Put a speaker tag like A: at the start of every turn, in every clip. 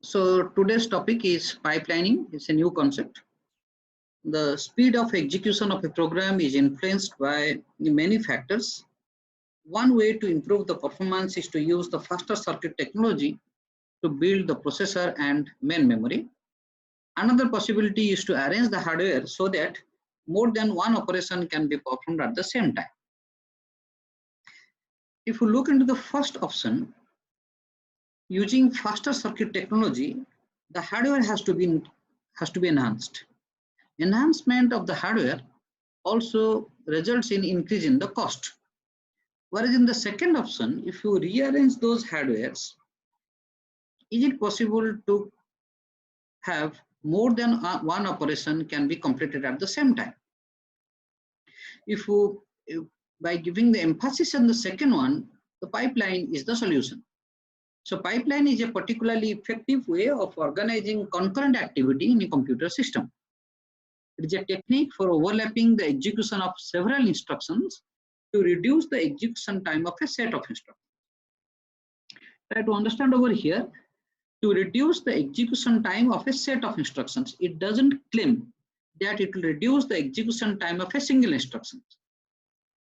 A: So today's topic is pipelining. It's a new concept. The speed of execution of a program is influenced by many factors. One way to improve the performance is to use the faster circuit technology to build the processor and main memory. Another possibility is to arrange the hardware so that more than one operation can be performed at the same time. If you look into the first option, using faster circuit technology, the hardware has to be enhanced. Enhancement of the hardware also results in increase in the cost. Whereas in the second option, if you rearrange those hardwares, is it possible to have more than one operation can be completed at the same time? By giving the emphasis on the second one, the pipeline is the solution. So pipeline is a particularly effective way of organizing concurrent activity in a computer system. It is a technique for overlapping the execution of several instructions to reduce the execution time of a set of instructions. Try to understand over here, to reduce the execution time of a set of instructions. It doesn't claim that it will reduce the execution time of a single instruction.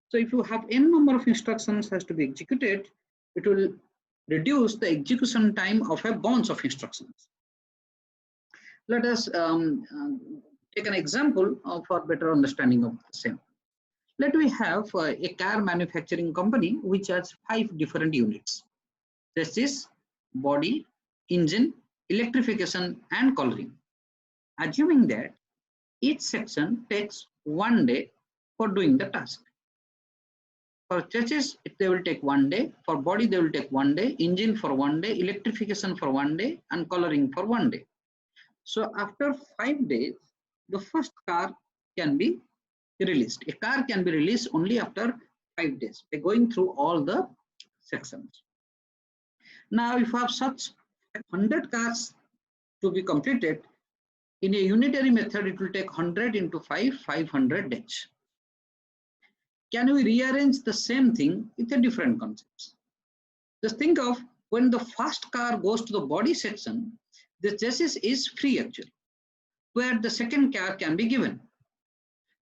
A: So if you have n number of instructions has to be executed, it will reduce the execution time of a bunch of instructions. Let us take an example for better understanding of the same. Let we have a car manufacturing company which has 5 different units: chassis, body, engine, electrification, and coloring. Assuming that each section takes 1 day for doing the task. For chassis, they will take 1 day. For body, they will take 1 day. Engine for 1 day. Electrification for 1 day. And coloring for 1 day. So after 5 days, the first car can be released. A car can be released only after 5 days by going through all the sections. Now, if you have such 100 cars to be completed, in a unitary method, it will take 100 into 500 days. Can we rearrange the same thing with a different concepts? Just think of when the first car goes to the body section, the chassis is free actually, where the second car can be given.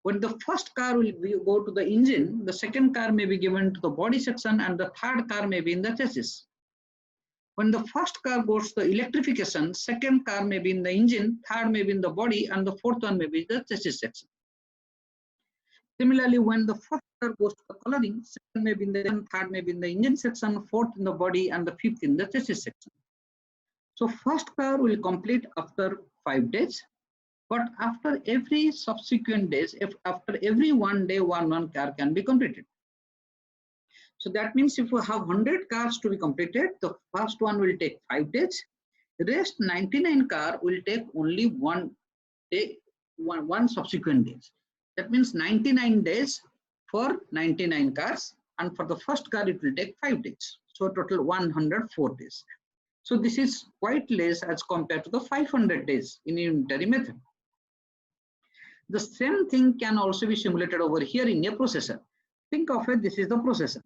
A: When the first car will go to the engine, the second car may be given to the body section and the third car may be in the chassis. When the first car goes to the electrification, second car may be in the engine, third may be in the body, and the fourth one may be the chassis section. Similarly, when the first car goes to the coloring, second may be in the engine, third may be in the engine section, fourth in the body, and the fifth in the chassis section. So first car will complete after 5 days, but after every subsequent days, after every 1 day, one car can be completed. So that means if we have 100 cars to be completed, the first one will take 5 days. The rest 99 car will take only 1 day, one subsequent days. That means 99 days for 99 cars, and for the first car it will take 5 days. So total 104 days. So this is quite less as compared to the 500 days in a unitary method. The same thing can also be simulated over here in a processor. Think of it, this is the processor.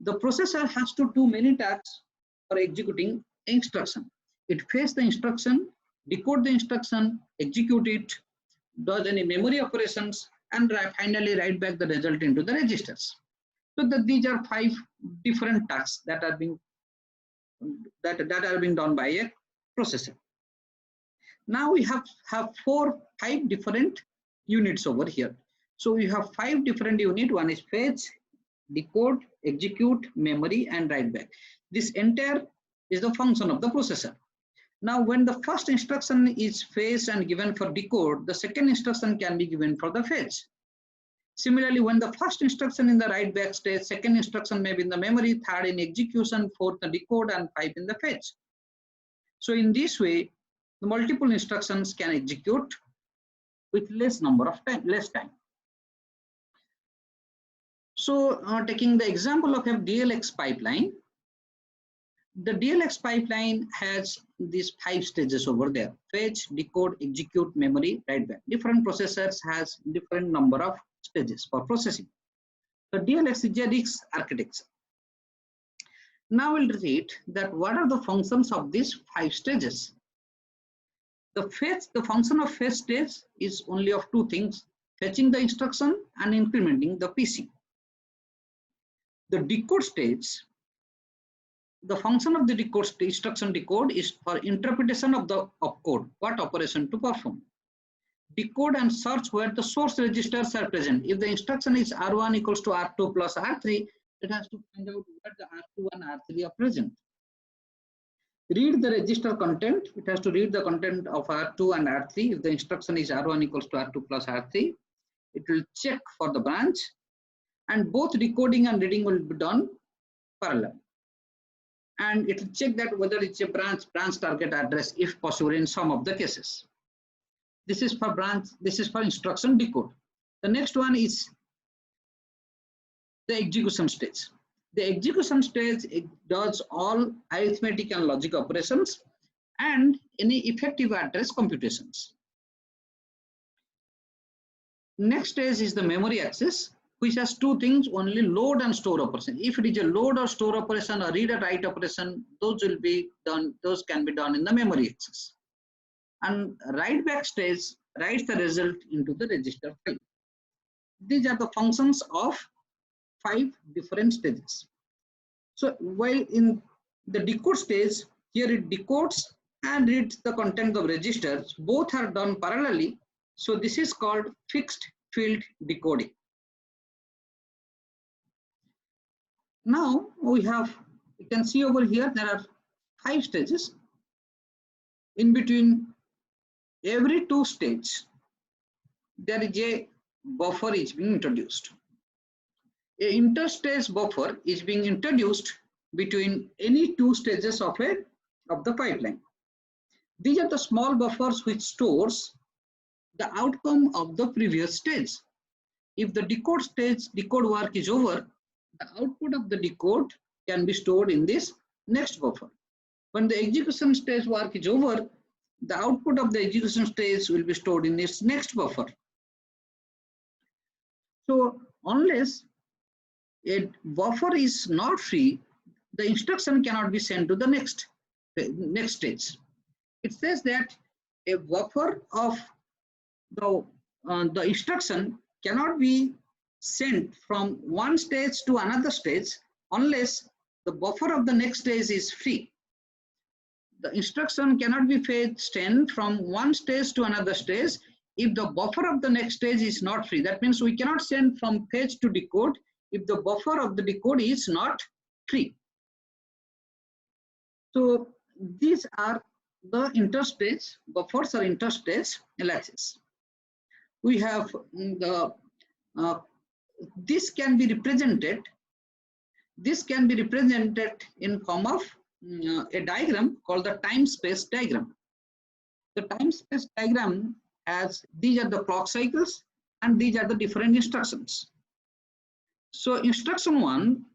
A: The processor has to do many tasks for executing instruction. It fetches the instruction, decode the instruction, execute it, does any memory operations, and finally write back the result into the registers. So these are 5 different tasks that are being done by a processor. Now we have 5 different units over here. So we have 5 different units. One is fetch, decode, execute, memory, and write back. This entire is the function of the processor. Now, when the first instruction is fetched and given for decode, the second instruction can be given for the fetch. Similarly, when the first instruction in the write back stage, second instruction may be in the memory, third in execution, fourth in decode, and 5 in the fetch. So in this way, the multiple instructions can execute with less time. So taking the example of a DLX pipeline, the DLX pipeline has these 5 stages over there: fetch, decode, execute, memory, write back. Different processors has different number of stages for processing. The DLX is a RISC architecture. Now we'll read that what are the functions of these 5 stages. The function of fetch stage is only of 2 things: fetching the instruction and incrementing the PC. The decode stage, the function of the decode instruction decode is for interpretation of the opcode, what operation to perform. Decode and search where the source registers are present. If the instruction is R1 equals to R2 plus R3, it has to find out where the R2 and R3 are present. Read the register content. It has to read the content of R2 and R3. If the instruction is R1 equals to R2 plus R3, it will check for the branch, and both decoding and reading will be done parallel. And it will check that whether it's a branch target address if possible in some of the cases. This is for branch, this is for instruction decode. The next one is the execution stage. The execution stage, it does all arithmetic and logic operations and any effective address computations. Next stage is the memory access, which has 2 things: only load and store operation. If it is a load or store operation or read or write operation, those will be done, those can be done in the memory access. And write back stage writes the result into the register file. These are the functions of 5 different stages. So while in the decode stage, here it decodes and reads the content of registers. Both are done parallelly. So this is called fixed field decoding. Now we have, you can see over here, there are 5 stages. In between every 2 stages, there is a buffer is being introduced. A interstage buffer is being introduced between any 2 stages of the pipeline. These are the small buffers which stores the outcome of the previous stage. If the decode work is over, the output of the decode can be stored in this next buffer. When the execution stage work is over, the output of the execution stage will be stored in this next buffer. So unless a buffer is not free, the instruction cannot be sent to the next stage. It says that a buffer of the instruction cannot be sent from one stage to another stage unless the buffer of the next stage is free. The instruction cannot be sent from one stage to another stage if the buffer of the next stage is not free. That means we cannot send from fetch to decode if the buffer of the decode is not free. So these are the interstage buffers or interstage latches. We have the this can be represented in form of a diagram called the time space diagram. The time space diagram has, these are the clock cycles and these are the different instructions. So instruction 1,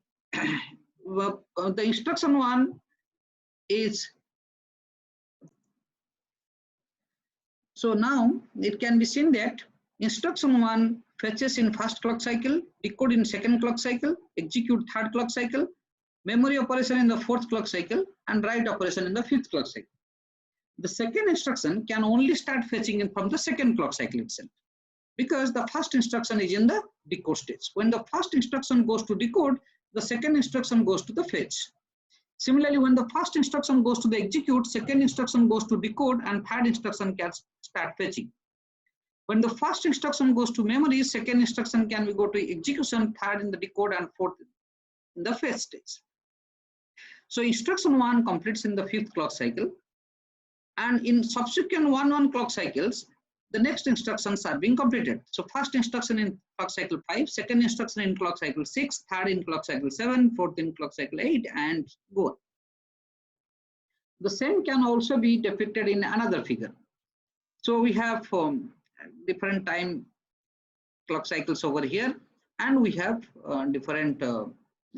A: the instruction 1 is, so now it can be seen that instruction 1 fetches in first clock cycle, decode in second clock cycle, execute third clock cycle, memory operation in the fourth clock cycle, and write operation in the fifth clock cycle. The second instruction can only start fetching from the second clock cycle itself, because the first instruction is in the decode stage. When the first instruction goes to decode, the second instruction goes to the fetch. Similarly, when the first instruction goes to the execute, second instruction goes to decode, and third instruction can start fetching. When the first instruction goes to memory, second instruction can go to execution, third in the decode, and fourth in the fetch stage. So instruction 1 completes in the fifth clock cycle, and in subsequent 1 clock cycles, the next instructions are being completed. So first instruction in clock cycle 5, second instruction in clock cycle 6, third in clock cycle 7, fourth in clock cycle 8, and go on. The same can also be depicted in another figure. So we have different time clock cycles over here, and we have different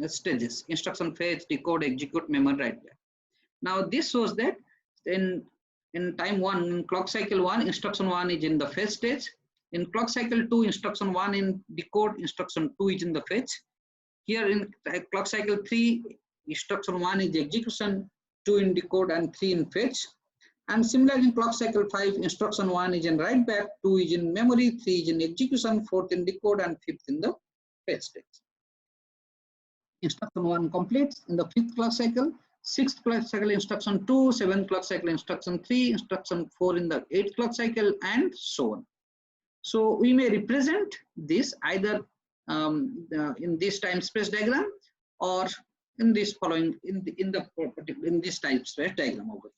A: stages: instruction fetch, decode, execute, memory, write back. Now this shows that in time 1, in clock cycle 1, instruction 1 is in the fetch stage. In clock cycle 2, instruction 1 in decode, instruction 2 is in the fetch. Here in clock cycle 3, instruction 1 is execution, 2 in decode and 3 in fetch. And similarly in clock cycle 5, instruction 1 is in write back, 2 is in memory, 3 is in execution, 4th in decode and 5th in the fetch stage. Instruction 1 completes in the 5th clock cycle, 6th clock cycle instruction 2, 7th clock cycle instruction 3, instruction 4 in the 8th clock cycle, and so on. So we may represent this either in this time space diagram or in this following in this time space diagram over here.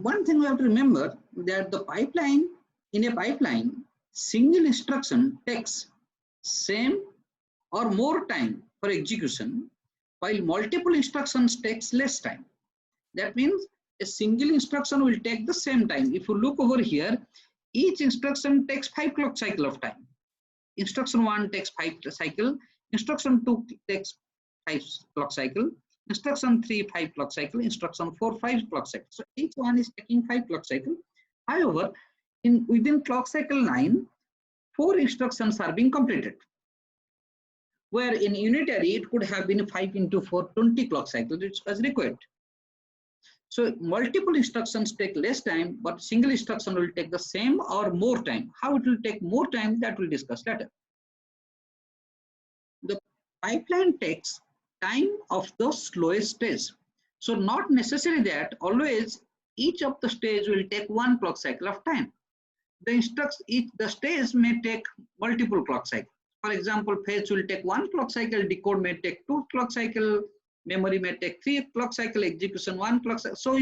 A: One thing we have to remember that the pipeline, in a pipeline, single instruction takes same or more time for execution, while multiple instructions takes less time. That means a single instruction will take the same time. If you look over here, each instruction takes 5 clock cycle of time. Instruction 1 takes 5 cycle, instruction 2 takes 5 clock cycle, instruction 3 5 clock cycle, instruction 4 5 clock cycle. So each one is taking 5 clock cycle. However, within clock cycle 9, 4 instructions are being completed, where in unitary it could have been 5 into 4 20 clock cycles, which was required. So multiple instructions take less time, but single instruction will take the same or more time. How it will take more time, that we'll discuss later. The pipeline takes time of the slowest stage. So not necessary that always each of the stage will take 1 clock cycle of time. The stage may take multiple clock cycles. For example, fetch will take 1 clock cycle, decode may take 2 clock cycle, memory may take 3 clock cycle, execution 1 clock cycle. So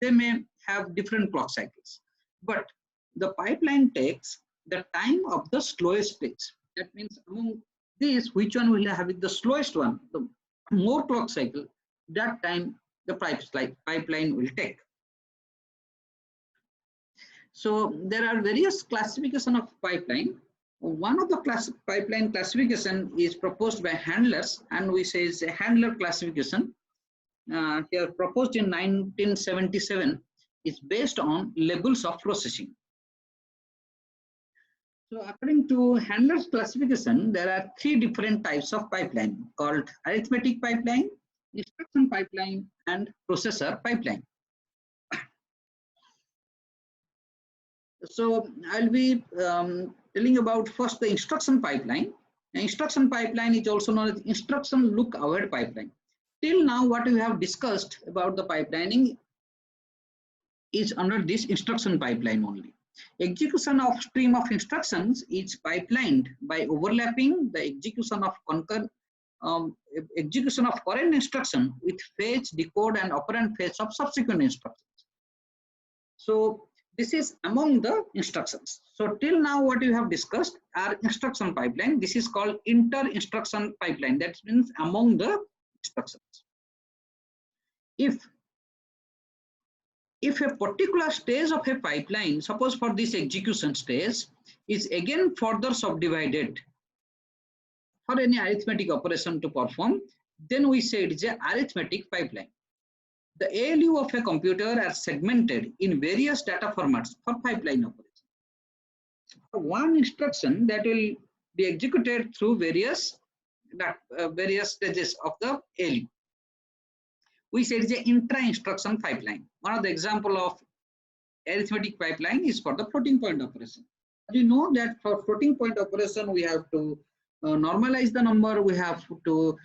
A: they may have different clock cycles. But the pipeline takes the time of the slowest stage. That means among these, which one will have the slowest one, the more clock cycle, that time the pipeline will take. So there are various classification of pipeline. One of the pipeline classification is proposed by handlers, and we say it's a handler classification. Here proposed in 1977 is based on levels of processing. So according to handler's classification, there are 3 different types of pipeline called arithmetic pipeline, instruction pipeline, and processor pipeline. So I'll be telling about first the instruction pipeline. The instruction pipeline is also known as instruction look ahead pipeline. Till now, what we have discussed about the pipelining is under this instruction pipeline only. Execution of stream of instructions is pipelined by overlapping the execution of current instruction with fetch, decode, and operand fetch of subsequent instructions. So this is among the instructions. So till now what we have discussed are instruction pipeline. This is called inter-instruction pipeline. That means among the instructions. If a particular stage of a pipeline, suppose for this execution stage, is again further subdivided for any arithmetic operation to perform, then we say it is an arithmetic pipeline. The ALU of a computer are segmented in various data formats for pipeline operation. One instruction that will be executed through various stages of the ALU. We say it is an intra-instruction pipeline. One of the example of arithmetic pipeline is for the floating point operation. You know that for floating point operation, we have to normalize the number, we have to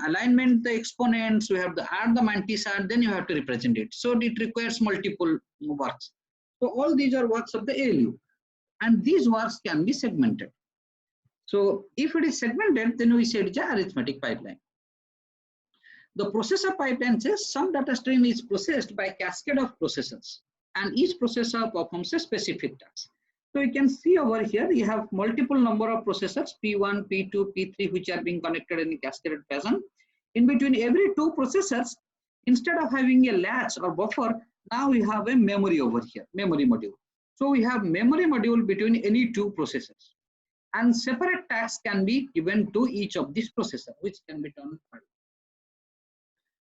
A: alignment the exponents, we have to add the mantis-add, then you have to represent it. So it requires multiple works. So all these are works of the ALU, and these works can be segmented. So if it is segmented, then we say it is an arithmetic pipeline. The processor pipeline says some data stream is processed by cascade of processors, and each processor performs a specific task. So you can see over here, you have multiple number of processors, P1, P2, P3, which are being connected in a cascaded fashion. In between every 2 processors, instead of having a latch or buffer, now we have a memory over here, memory module. So we have memory module between any 2 processors, and separate tasks can be given to each of these processors, which can be done.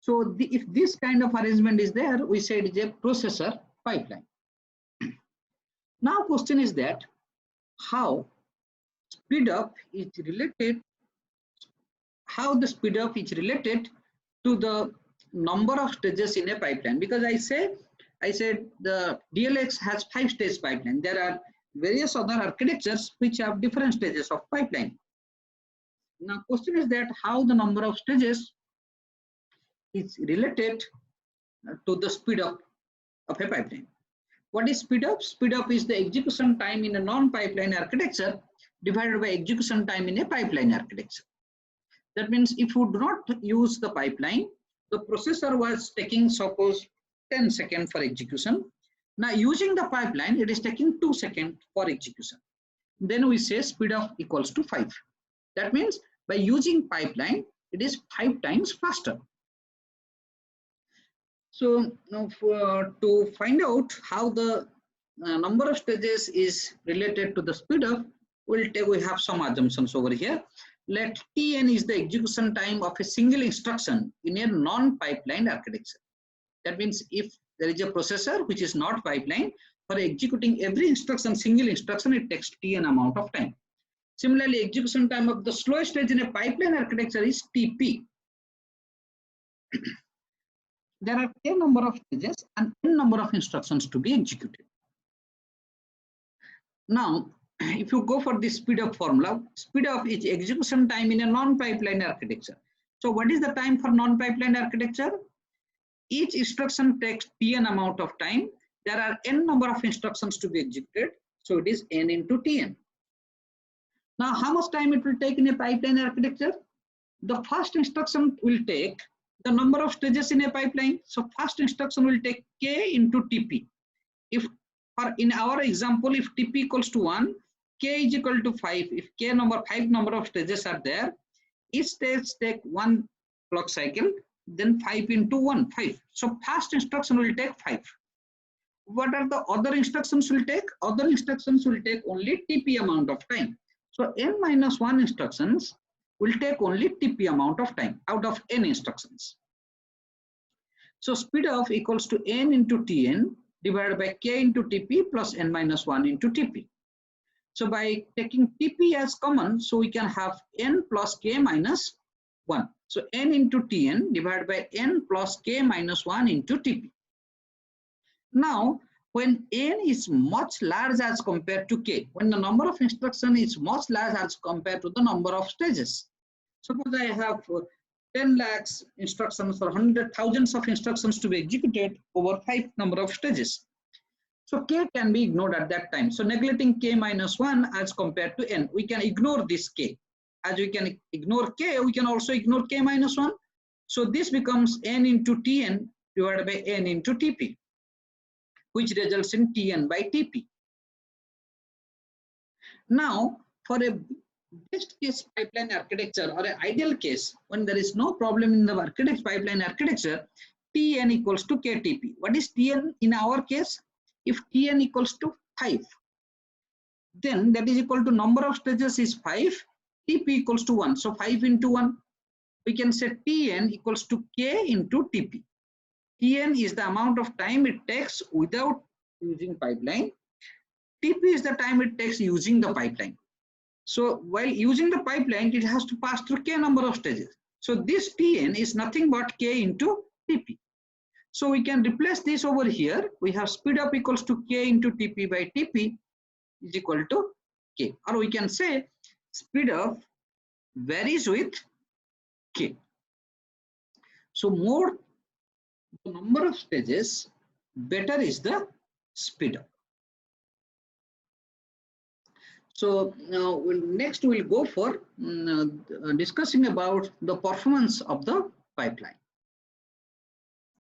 A: So if this kind of arrangement is there, we say it is a processor pipeline. Now question is that how speed up is related how the speed up is related to the number of stages in a pipeline. Because I said the DLX has 5-stage pipeline. There are various other architectures which have different stages of pipeline. Now, question is that how the number of stages is related to the speed up of a pipeline. What is speed up? Speed up is the execution time in a non-pipeline architecture divided by execution time in a pipeline architecture. That means if you do not use the pipeline, the processor was taking suppose 10 seconds for execution. Now using the pipeline, it is taking 2 seconds for execution. Then we say speed up equals to 5. That means by using pipeline, it is 5 times faster. So now to find out how the number of stages is related to the speed up, we have some assumptions over here. Let Tn is the execution time of a single instruction in a non-pipeline architecture. That means if there is a processor which is not pipeline, for executing every instruction, single instruction, it takes Tn amount of time. Similarly, execution time of the slowest stage in a pipeline architecture is Tp. There are n number of stages and n number of instructions to be executed. Now, if you go for the speed up formula, speed up is execution time in a non-pipeline architecture. So what is the time for non-pipeline architecture? Each instruction takes Tn amount of time. There are n number of instructions to be executed. So it is n into Tn. Now, how much time it will take in a pipeline architecture? The first instruction will take the number of stages in a pipeline. So first instruction will take k into Tp. If in our example, if Tp equals to 1, k is equal to 5. If k number 5 number of stages are there, each stage take 1 clock cycle, then 5 into 1, 5. So first instruction will take 5. What are the other instructions will take? Other instructions will take only Tp amount of time. So n minus 1 instructions will take only Tp amount of time out of n instructions. So speed up equals to n into Tn divided by k into Tp plus n minus 1 into Tp. So by taking Tp as common, so we can have n plus k minus 1. So n into Tn divided by n plus k minus 1 into Tp. Now, when n is much large as compared to k, when the number of instructions is much large as compared to the number of stages. Suppose I have 10 lakhs instructions or 100,000 of instructions to be executed over 5 number of stages. So k can be ignored at that time. So neglecting k minus 1 as compared to n, we can ignore this k. As we can ignore k, we can also ignore k minus 1. So this becomes n into Tn divided by n into Tp, which results in Tn by Tp. Now, for a best case pipeline architecture or an ideal case, when there is no problem in the pipeline architecture, Tn equals to Ktp. What is Tn in our case? If Tn equals to 5, then that is equal to number of stages is 5, Tp equals to 1. So 5 into 1, we can say Tn equals to K into Tp. Tn is the amount of time it takes without using pipeline. Tp is the time it takes using the pipeline. So while using the pipeline, it has to pass through k number of stages. So this Tn is nothing but k into Tp. So we can replace this over here. We have speed up equals to k into Tp by Tp is equal to k. Or we can say speed up varies with k. So more the number of stages, better is the speed up. So now next we'll go for discussing about the performance of the pipeline.